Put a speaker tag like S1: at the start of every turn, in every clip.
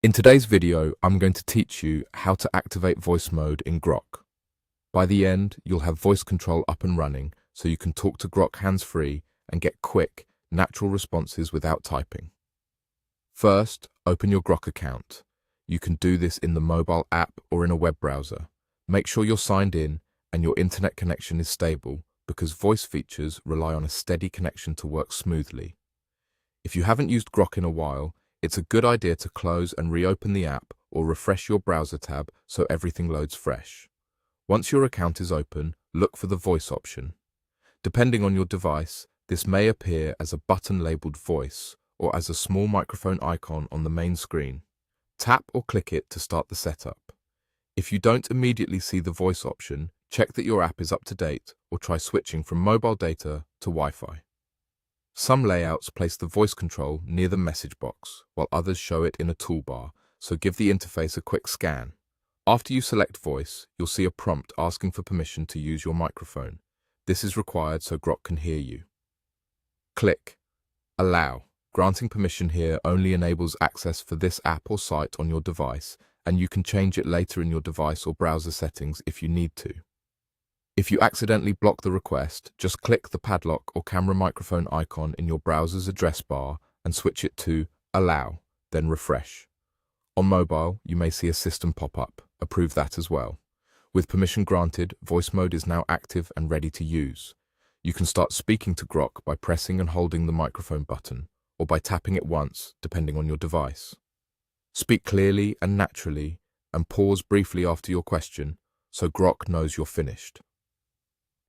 S1: In today's video, I'm going to teach you how to activate voice mode in Grok. By the end, you'll have voice control up and running, so you can talk to Grok hands-free and get quick, natural responses without typing. First, open your Grok account. You can do this in the mobile app or in a web browser. Make sure you're signed in and your internet connection is stable, because voice features rely on a steady connection to work smoothly. If you haven't used Grok in a while, it's a good idea to close and reopen the app or refresh your browser tab so everything loads fresh. Once your account is open, look for the voice option. Depending on your device, this may appear as a button labeled voice or as a small microphone icon on the main screen. Tap or click it to start the setup. If you don't immediately see the voice option, check that your app is up to date or try switching from mobile data to Wi-Fi. Some layouts place the voice control near the message box, while others show it in a toolbar, so give the interface a quick scan. After you select voice, you'll see a prompt asking for permission to use your microphone. This is required so Grok can hear you. Click Allow. Granting permission here only enables access for this app or site on your device, and you can change it later in your device or browser settings if you need to. If you accidentally block the request, just click the padlock or camera microphone icon in your browser's address bar and switch it to Allow, then refresh. On mobile, you may see a system pop-up. Approve that as well. With permission granted, voice mode is now active and ready to use. You can start speaking to Grok by pressing and holding the microphone button, or by tapping it once, depending on your device. Speak clearly and naturally, and pause briefly after your question, so Grok knows you're finished.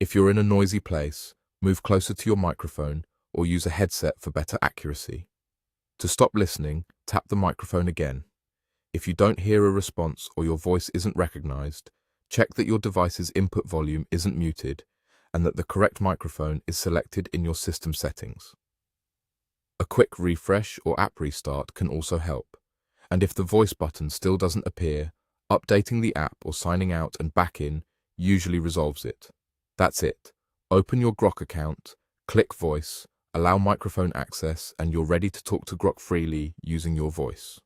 S1: If you're in a noisy place, move closer to your microphone or use a headset for better accuracy. To stop listening, tap the microphone again. If you don't hear a response or your voice isn't recognized, check that your device's input volume isn't muted and that the correct microphone is selected in your system settings. A quick refresh or app restart can also help. And if the voice button still doesn't appear, updating the app or signing out and back in usually resolves it. That's it. Open your Grok account, click voice, allow microphone access, and you're ready to talk to Grok freely using your voice.